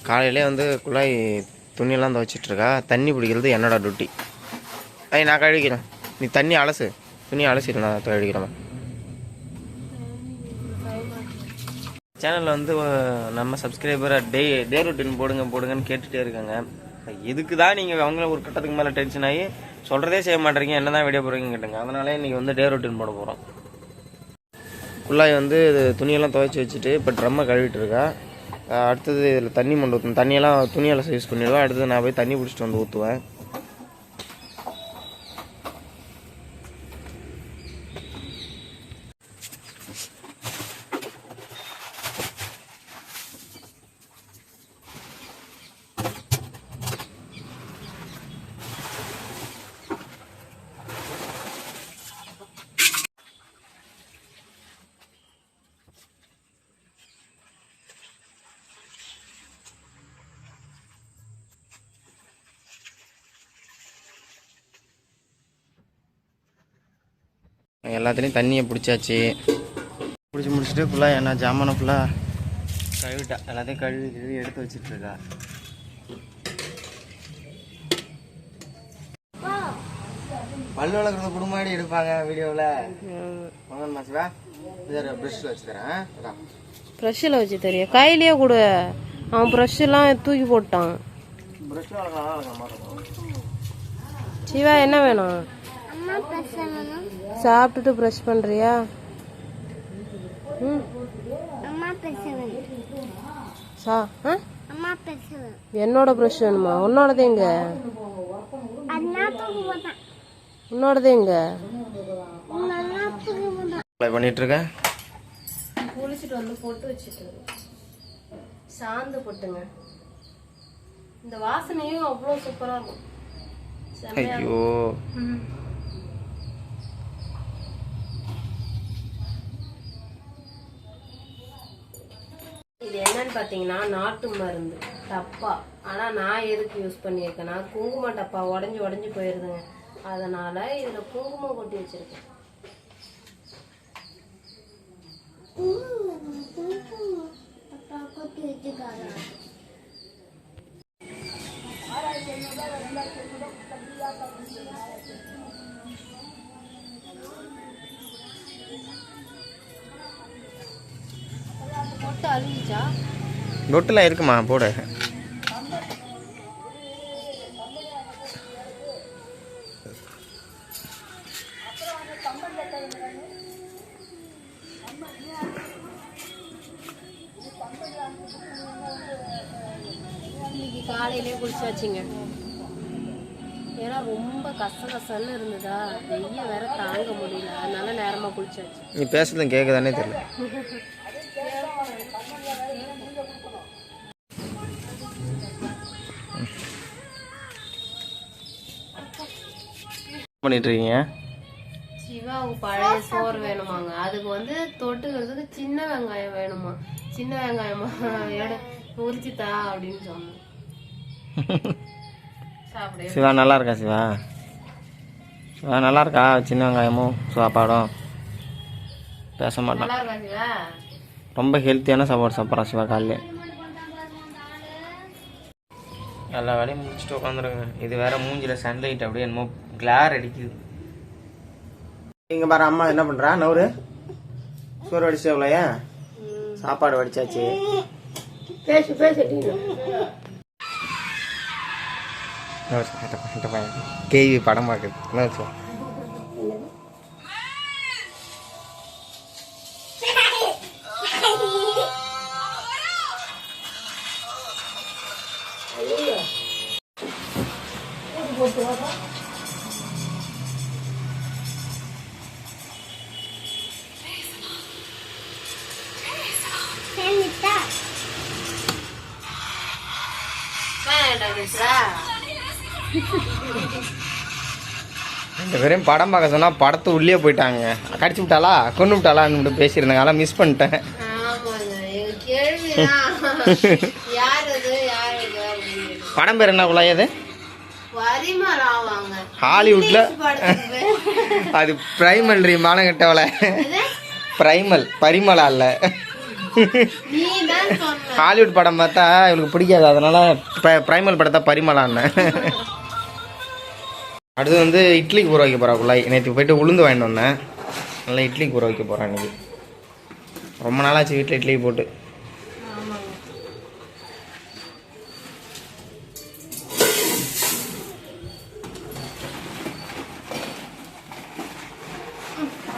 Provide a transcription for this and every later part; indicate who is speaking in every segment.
Speaker 1: காலையிலே வந்து குழாய் துணியெல்லாம் துவைச்சிட்ருக்கா. தண்ணி பிடிக்கிறது என்னோட டியூட்டி. நான் கழுவிக்கிறேன், நீ தண்ணி அலசு, துணி அலசிடு, நான் கழுவிக்கிறேன். சேனலில் வந்து நம்ம சப்ஸ்கிரைபரை டே ரொட்டீன் போடுங்கன்னு கேட்டுகிட்டே இருக்காங்க. இதுக்கு தான் நீங்கள் அவங்கள ஒரு கட்டத்துக்கு மேலே டென்ஷன் ஆகி சொல்கிறதே செய்ய மாட்டேறீங்க, என்ன தான் வீடியோ போடுறீங்கன்னு கேட்டுங்க. அதனாலே இன்றைக்கி வந்து டே ரொட்டீன் போட போகிறோம். குள்ளாய் வந்து துணியெல்லாம் துவைச்சி வச்சுட்டு இப்போ ட்ரம்மை கழுவிட்டு இருக்கா. அடுத்தது இதில் தண்ணி மொண்டு ஊற்றணும். தண்ணியெல்லாம் துணியெல்லாம் யூஸ் பண்ணிடுவேன். அடுத்தது நான் போய் தண்ணி பிடிச்சிட்டு வந்து ஊற்றுவேன். எல்லாத்துலேயும் தண்ணியை பிடிச்சாச்சு. பிடிச்சி முடிச்சுட்டு ஃபுல்லாக என்ன ஜாமானை ஃபுல்லாக கழுவிட்டா. எல்லாத்தையும் கழுவி எடுத்து வச்சிட்ருக்கா. பல்லு வளர்க்குறத குடும்பமாடி எடுப்பாங்க வீடியோவில். வாங்கன்னு மாசுவா ப்ரெஷ்ஷில் வச்சு தரேன்.
Speaker 2: ப்ரெஷ்ஷில் வச்சு தெரியும், கையிலேயே கொடு. அவன் ப்ரெஷ்ஷெல்லாம் தூக்கி போட்டான்.
Speaker 1: ப்ரெஷ்ஷில் வளர்க்கலாம்.
Speaker 2: சிவா என்ன வேணும்? சாப்பிட்டுட்டு ப்ரஷ் பண்றியா? என்னோட ப்ரஷ் வேணுமா? உன்னோடது எங்க? உன்னோடது எங்க?
Speaker 1: பண்ணிட்டு இருக்கேன்.
Speaker 2: குளிச்சுட்டு வந்து பொட்டு வச்சுட்டு சாந்து பொட்டுங்க. இந்த வாசனையும் அவ்வளோ சூப்பரா இருக்கும்.
Speaker 1: ஐயோ,
Speaker 2: இது என்னன்னு பாத்தீங்கன்னா நாட்டு மருந்து டப்பா. ஆனா நான் எதுக்கு யூஸ் பண்ணியிருக்கேன்னா குங்கும டப்பா உடஞ்சி போயிருதுங்க. அதனால இதுல குங்குமம் கொட்டி வச்சிருக்கேன்.
Speaker 1: நொட்டுலாம் இருக்குமா? போடு.
Speaker 2: இன்னைக்கு காலையிலே குளிச்சாச்சுங்க. ஏன்னா ரொம்ப கசகசன்னு இருந்ததா, வெய்ய வேற தாங்க முடியல. அதனால நேரமா குளிச்சாச்சு.
Speaker 1: நீ பேசுறது கேட்குதானே தெரியல. பண்ணிட்டு இருக்கீங்க?
Speaker 2: சிவாவுக்கு பழைய சோறு வேணுமாங்க. அதுக்கு வந்து தொட்டுக்கிறதுக்கு சின்ன வெங்காயம் வேணுமா. சின்ன வெங்காயமா உரிச்சுதா அப்படின்னு சொன்னேன்.
Speaker 1: சிவா நல்லா இருக்கா? சிவா நல்லா இருக்கா? சின்ன வெங்காயமும் சாப்பாடும் பேச மாட்டான்.
Speaker 2: நல்லா இருக்கா சிவா?
Speaker 1: ரொம்ப ஹெல்த்தியான சாப்பாடு சாப்பிட்றான் சிவா. காலையில் எல்லா வேலையும் முடிச்சுட்டு உட்காந்துருங்க. இது வேற மூஞ்சில் சன்லைட் அப்படியே என்னமோ கிளார் அடிக்குது. இங்கே பாரு, அம்மா என்ன பண்ணுறா? நவுறு சோறு வடிச்சு எவ்வளோயா? சாப்பாடு வடிச்சாச்சு. கேவி படம் பார்க்குது. என்ன வச்சோம்? ரெண்டு பேரையும் படம் பார்க்க சொன்னால் படத்தை உள்ளே போயிட்டாங்க. கடிச்சு விட்டாளா கொண்டு விட்டாளான்னு பேசியிருந்தாங்க. அதெல்லாம் மிஸ் பண்ணிட்டேன். படம் பேர் என்ன குழாயது? ஹாலிவுட்ல அது பிரைமல்ரி மானங்கட்டவளை. பிரைமல் பரிமளா இல்ல.
Speaker 2: நீ தான் சொன்ன.
Speaker 1: ஹாலிவுட் படம் பார்த்தா இவளுக்கு பிடிக்காது, அதனால பிரைமல் படத்தை பரிமளான்னு. அடுத்து வந்து இட்லிக்கு ஊற வைக்க போகிறா குள்ளாய். நேற்று போயிட்டு உளுந்து வாங்கிட்டு வந்தேன், நல்லா இட்லிக்கு ஊற வைக்க போகிறேன் இன்னைக்கு. ரொம்ப நாளாச்சு வீட்டில் இட்லி போட்டு.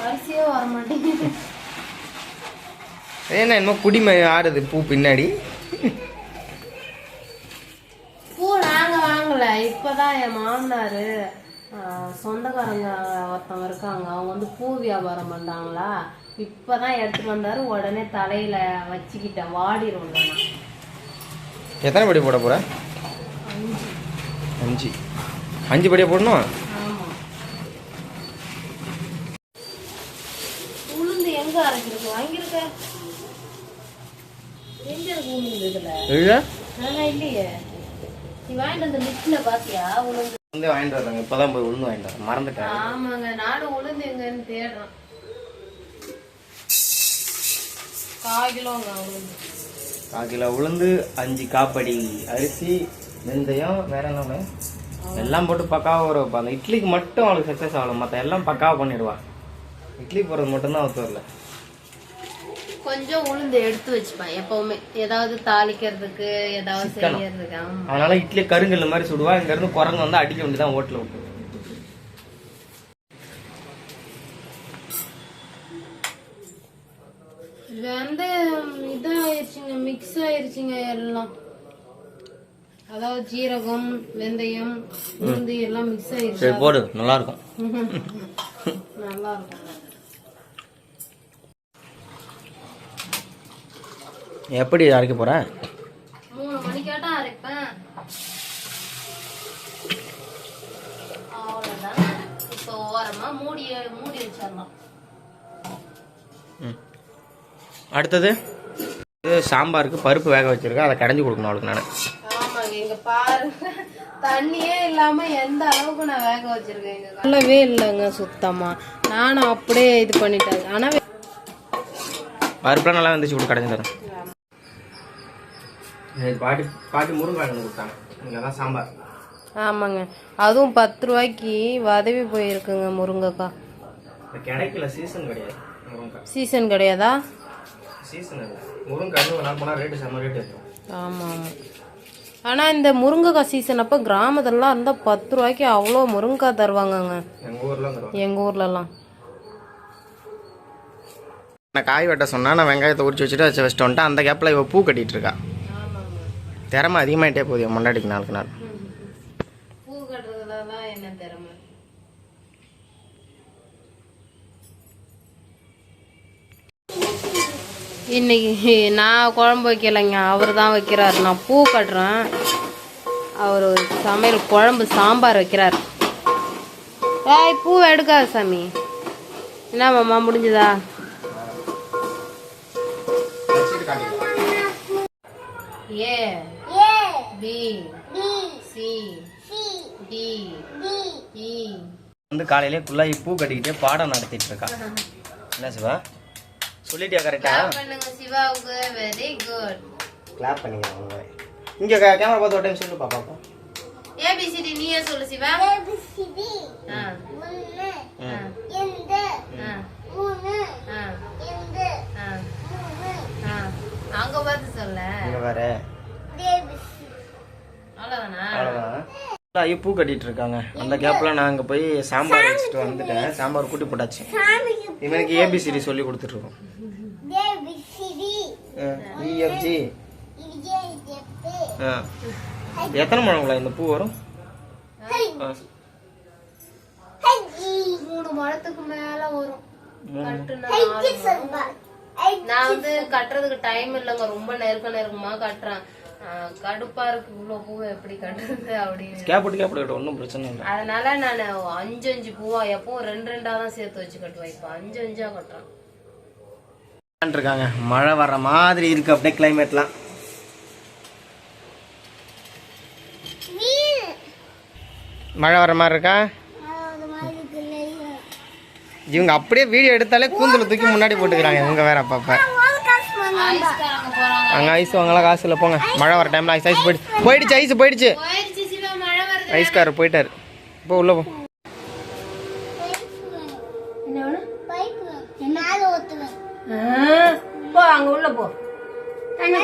Speaker 2: அரிசியே வர மாட்டேங்குது.
Speaker 1: ஏன்னா என்னமோ குடிமை ஆடுது பூ பின்னாடி.
Speaker 2: பூ நாங்க வாங்கல, இப்பதான் என் மாமனாரு சொந்தக்காரங்க ஒருத்தவங்க இருக்காங்க, அவங்க வந்து பூ வியாபாரம் பண்றாங்களா, இப்பதான் எடுத்துட்டு வந்தாரு. உடனே தலையில வச்சுக்கிட்டேன், வாடிரும்.
Speaker 1: எத்தனை படி போட போற? 5 5 படியா போடணும்.
Speaker 2: ஆமா. உளுந்து எங்க அரைச்சிருக்கு? வாங்கிருக்க? எங்க இருக்கு உளுந்து? இதுல இல்லையே. நீ வாங்கிட்டு வந்த லிஸ்ட்ல பாத்தியா உளுந்து?
Speaker 1: உளுந்து வாங்கிட்டு வர்றாங்க, இப்பதான் போய் உளுந்து வாங்கிட்டு வரேன், மறந்துட்டேன்.
Speaker 2: ஆமாங்க, நானும் உளுந்து எங்கன்னு தேடுறேன். 1/4 கிலோங்க உளுந்து.
Speaker 1: 1/4 கிலோ உளுந்து, 5 காப்படி அரிசி, வெந்தயம், வேற என்ன எல்லாம் போட்டு பக்காவாக ஊற வைப்பா. அந்த இட்லிக்கு மட்டும் அவளுக்கு சக்ஸஸ் ஆகணும், மற்ற எல்லாம் பக்காவாக பண்ணிடுவா. இட்லி போடுறது மட்டும்தான் அவத்து வரல.
Speaker 2: கொஞ்சம் உளுந்து எடுத்து வச்சுப்பேன் எப்பவுமே, ஏதாவது தாளிக்கிறதுக்கு ஏதாவது செய்யறதுக்கு.
Speaker 1: அதனால இட்லி கருங்கல் மாதிரி சுடுவா. இங்க இருந்து குரங்கு வந்து அடிக்க வேண்டியதான் ஓட்டல விட்டு.
Speaker 2: வந்து இதாயிருச்சுங்க, மிக்ஸ் ஆயிருச்சுங்க எல்லாம். அதாவது ஜீரகம், வெந்தயம், உளுந்து எல்லாம் மிக்ஸ் ஆயிருச்சு.
Speaker 1: சரி போடு, நல்லா இருக்கும்.
Speaker 2: நல்லா இருக்கும்.
Speaker 1: எப்படி அரைக்க போற?
Speaker 2: 3 மணிக்காட்டம் அரைப்பேன். அவ்வளவுதான். இப்போ ஓரமா மூடி வச்சிடலாம்.
Speaker 1: அடுத்தது இது சாம்பாருக்கு பருப்பு வேக வச்சிருக்கேன், அதை கடைஞ்சி கொடுக்கணும் அவளுக்கு நான்.
Speaker 2: ஆமாங்க, இங்க பாருங்க, தண்ணியே இல்லாம எந்த அளவுக்கு நான் வேக வச்சிருக்கேன். நல்லவே இல்லைங்க சுத்தமா. நானும் அப்படியே இது பண்ணிட்டேன். ஆனா
Speaker 1: பருப்புலாம் நல்லா வந்துச்சு, கூட கடைஞ்சி தரேன். பாட்டி முருங்காய் கொடுத்தாங்க, இங்கே தான் சாம்பார்.
Speaker 2: ஆமாங்க, அதுவும் 10 ரூபாய்க்கு வதவி போயிருக்குங்க முருங்கைக்காய்.
Speaker 1: கிடைக்கல, சீசன் கிடையாது முருங்காய்.
Speaker 2: சீசன் கிடையாதா?
Speaker 1: சீசன் இல்லை, முருங்காய் ஒரு நாள் போனால் ரேட்டு செம்ம ரேட்டு இருக்கும்.
Speaker 2: ஆமாம் ஆமாம். ஆனால் இந்த முருங்கைக்காய் சீசன் அப்போ கிராமத்துலலாம் இருந்தால் 10 ரூபாய்க்கு அவ்வளோ முருங்கைக்காய் தருவாங்கங்க. எங்கள் ஊர்லலாம்.
Speaker 1: நான் காய் வெட்ட சொன்னால் நான் வெங்காயத்தை உரிச்சு வச்சுட்டு வச்சுட்டு வந்துட்டேன். அந்த கேப்பில் இவள் பூ கட்டிகிட்டு இருக்கா. திறமை அதிகமாகிட்டே போகுது முன்னாடிக்கு நாளுக்கு நாள்.
Speaker 2: பூ கட்டுறதுலாம் என்ன திறமை? இன்னைக்கு நான் குழம்பு வைக்கலைங்க, அவர் தான் வைக்கிறார். நான் பூ கட்டுறேன், அவர் சமையல் குழம்பு சாம்பார் வைக்கிறார். ஏய், பூ எடுக்காத சாமி. என்ன மாமா, முடிஞ்சதா? ஏ பி சி டி இ.
Speaker 1: வந்து காலையிலே குள்ளாய் பூ கட்டிக்கிட்டே பாடம் நடத்திட்டு இருக்கா. என்ன சிவா சொல்லிட்டியா? கரெக்டா
Speaker 2: பண்ணுங்க சிவாவுக்கு. Very good.
Speaker 1: கிளாப் பண்ணிக்கிறேன். இங்க கேமரா பார்த்து ஒரு டைம் சொல்லு பாப்பா.
Speaker 2: ஏபிசிடி நீயே சொல்லு சிவா. ஏபிசிடி முன்ன எந்த 3 எந்த 3 அங்க பார்த்து சொல்ல.
Speaker 1: இங்க வர
Speaker 2: அவ்வளவுதானா?
Speaker 1: பூ கட்டிட்டு இருக்காங்க. அந்த கேப்ல நான் அங்க போய் சாம்பார் வச்சுட்டு வந்துட்டேன். சாம்பார் கூட்டி போட்டாச்சு. இவனுக்கு ஏபிசிடி சொல்லி கொடுத்துட்டு இருக்கோம். எத்தனை முழங்களா இந்த பூ வரும்?
Speaker 2: 3 முழத்துக்கு மேல வரும். நான் வந்து கட்டுறதுக்கு டைம் இல்லைங்க, ரொம்ப நெருக்கமா கட்டுறேன். கடுப்பா இருக்கு, இவ்வளவு பூவை எப்படி கட்டுறது அப்படின்னு.
Speaker 1: ஒன்றும் பிரச்சனை இல்லை.
Speaker 2: அதனால நான் 5 பூவா எப்பவும் 2 தான் சேர்த்து வச்சு கட்டுவேன். இப்போ 5 கட்டுறேன்.
Speaker 1: இருக்காங்க, மழை வர்ற மாதிரி இருக்கு அப்படியே கிளைமேட்லாம். மழை வர மாதிரி இருக்கா? இவங்க அப்படியே வீடியோ எடுத்தாலே கூந்தல தூக்கி முன்னாடி போட்டுக்கிறாங்க. இவங்க வேற அப்பப்ப
Speaker 2: ஐஸ்காரங்க போறாங்க.
Speaker 1: அங்கே ஐஸ் வாங்கலாம் காசு இல்லை போங்க. மழை வர டைமில் ஐஸ் போயிடுச்சு ஐஸ் போயிடுச்சு.
Speaker 2: போயிடுச்சு சிவா, மழை வருது.
Speaker 1: ஐஸ்காரர் போயிட்டாரு. இப்போ உள்ள போ.
Speaker 3: போ அங்க உள்ள போ. தண்ணி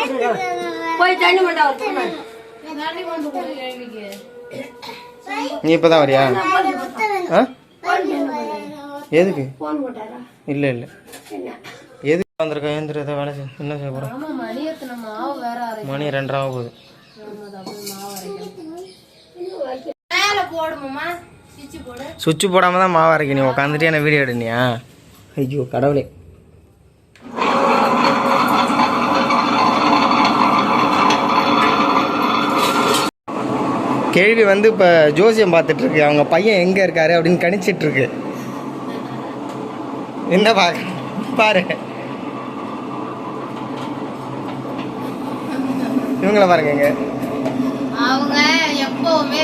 Speaker 3: போய் தண்ணி கொண்டா.
Speaker 2: தண்ணி கொண்டு போய் கேள்விக்கு.
Speaker 1: நீ இப்பதான் வரியா? எதுக்கு? இல்ல இல்ல எதுக்கு வந்திருக்க? ஏந்திர ஏதோ வேலை செய்ய. என்ன செய்ய போறோம்?
Speaker 2: ஆமா, மணி எத்தனை மாவு வேற அரைக்கணும்.
Speaker 1: மணி 2 ஆக போகுது.
Speaker 2: மேல போடுமாமா, சுவிட்ச் போடு.
Speaker 1: சுவிட்ச் போடாம தான் மாவு அரைக்க. நீ உட்காந்துட்டு என்ன வீடியோ எடுனியா? ஐயோ கடவுளே. கேள்வி வந்து இப்போ ஜோசியம் பார்த்துட்டு இருக்கு. அவங்க பையன் எங்கே இருக்காரு அப்படின்னு கணிச்சிட்டு இருக்கு. என்ன பாரு இவங்கள பாருங்க.
Speaker 2: அவங்க எப்பவுமே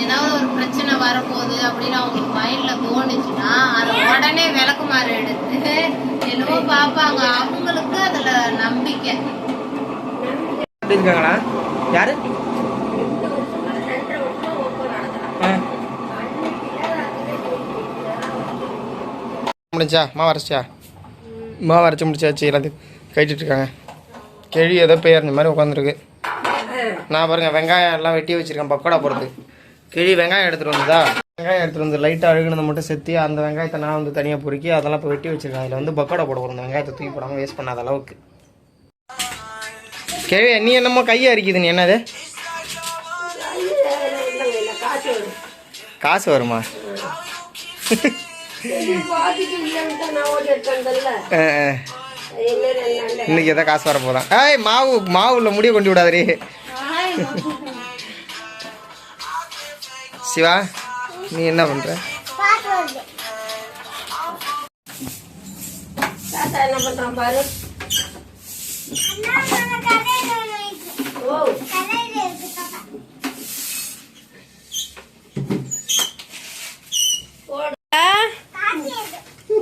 Speaker 2: ஏதாவது ஒரு பிரச்சனை வரப்போகுது அப்படின்னு அவங்க மைண்ட்ல தோணுச்சுன்னா அதை உடனே விளக்குமாறு எடுத்து என்னவோ பார்ப்பாங்க. அவங்களுக்கு அதுல நம்பிக்கை
Speaker 1: இருக்காங்களா? யாரு? முடிஞ்சா மாவு அரைச்சா? மாவு அரைச்சி முடிச்சாச்சு. எல்லாத்தையும் கழிச்சிட்டு இருக்காங்க. கேள்வி ஏதோ பெயர் இந்த மாதிரி உட்காந்துருக்கு. நான் பாருங்க வெங்காயம் எல்லாம் வெட்டி வச்சிருக்கேன் பக்கோடா போடுறது. கிழி வெங்காயம் எடுத்துகிட்டு வந்ததா? வெங்காயம் எடுத்துகிட்டு வந்து லைட்டாக அழுகுனதை மட்டும் செத்தி அந்த வெங்காயத்தை நான் வந்து தனியாக பொறுக்கி அதெல்லாம் இப்போ வெட்டி வச்சிருக்கேன். அதில் வந்து பக்கோடா போட போகிறோம். வெங்காயத்தை தூக்கி போடாமல் வேஸ்ட் பண்ணாத அளவுக்கு. கேள்வி நீ என்னமோ கையை அரிக்குது. நீ என்னது? காசு வருமா? இன்னைக்கு எதாவது காசு வர போதான். ஏய் மாவுல முடிய கொண்டு விடாதே சிவா. நீ என்ன பண்ற?
Speaker 3: என்ன பண்றான் பாரு.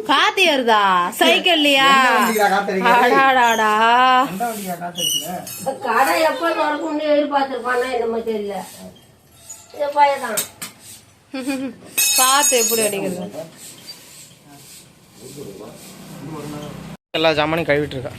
Speaker 2: காத்து ஏறுதா சைக்கிள்லையா?
Speaker 3: கடை எப்ப திறக்கும்னு எதிர்பார்த்திருப்பானா என்னமோ தெரியல. பயதான்
Speaker 2: காத்து எப்படி அடிக்கிறது?
Speaker 1: எல்லா ஜாமானையும் கழுவிட்டு இருக்கா.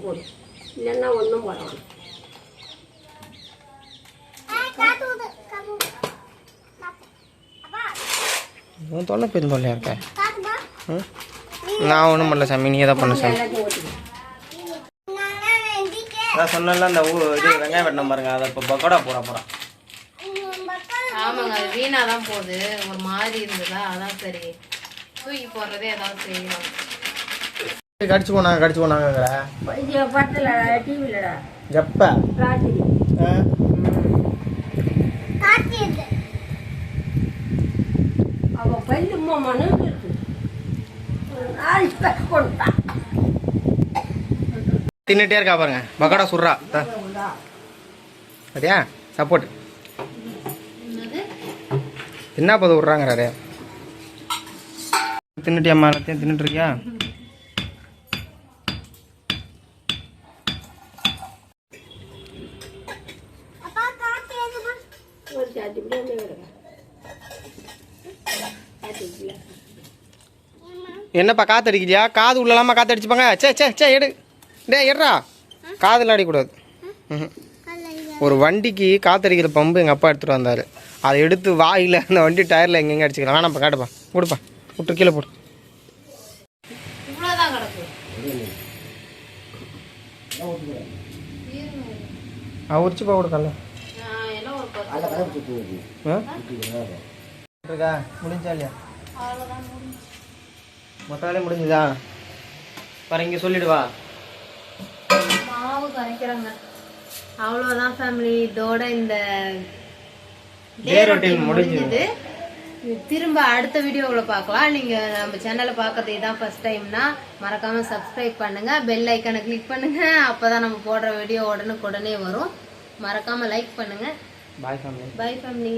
Speaker 3: போடு இல்லைன்னா ஒன்றும் போடணும்.
Speaker 1: தொல்லை பெரும் தொல்லையா இருக்க. நான் ஒன்றும் பண்ணல சாமி. நீ தான் பண்ண சாமி. அதான் சொன்னல அந்த இது வெங்காயம் வெட்டின பாருங்க. அதை இப்போ பக்கோடா போட போகிறோம்.
Speaker 2: ஆமாங்க, அது வீணாக தான் போகுது. ஒரு மாதிரி இருந்ததா, அதான் சரி தூக்கி போடுறதே ஏதாவது செய்யணும்.
Speaker 1: கடிச்சு போனாங்கிற
Speaker 3: படத்துல டிவிலடா
Speaker 1: எப்ப
Speaker 3: ராத்திரி அவ பல்லு மனு
Speaker 1: தின்னுட்டே இருக்கா பாருங்க. பக்கோடா சுடுறா. சரியா? சப்போர்ட் என்ன போது விட்றாங்கிறாரு. தின்னுட்டியாம்மா? எல்லாத்தையும் தின்னுட்டு இருக்கியா? என்னப்பா காத்தடிக்கலையா? காது உள்ளலாமா காத்தடிச்சுப்பாங்க? சே எடு. எடுறா. காதில் அடிக்கூடாது. ஒரு வண்டிக்கு காத்தடிக்கிற பம்பு எங்கள் அப்பா எடுத்துகிட்டு வந்தார். அதை எடுத்து வாயில் அந்த வண்டி டயரில் எங்கெங்கே அடிச்சுக்கலாம். வேணாம்ப்பா காட்டுப்பா. கொடுப்பா. விட்டு கீழே போடு. உரிச்சுப்பா கொடுக்கல. இருக்கா முடிஞ்சா இல்லையா? மொத்த வேலையும் முடிஞ்சுதா? பாரு இங்கே சொல்லிடுவா.
Speaker 2: மாவு கரைக்கிறாங்க. அவ்வளோதான் ஃபேமிலி, இதோட இந்த
Speaker 1: டே ரொட்டீன் முடிஞ்சது.
Speaker 2: திரும்ப அடுத்த வீடியோவில் பார்க்கலாம். நீங்கள் நம்ம சேனலை பார்க்கறது இதான் ஃபர்ஸ்ட் டைம்னா மறக்காமல் சப்ஸ்கிரைப் பண்ணுங்கள், பெல் ஐக்கானை கிளிக் பண்ணுங்கள். அப்போ தான் நம்ம போடுற வீடியோ உடனுக்குடனே வரும். மறக்காமல் லைக் பண்ணுங்கள்.
Speaker 1: பாய் ஃபேமிலி.
Speaker 2: பாய் ஃபேமிலி.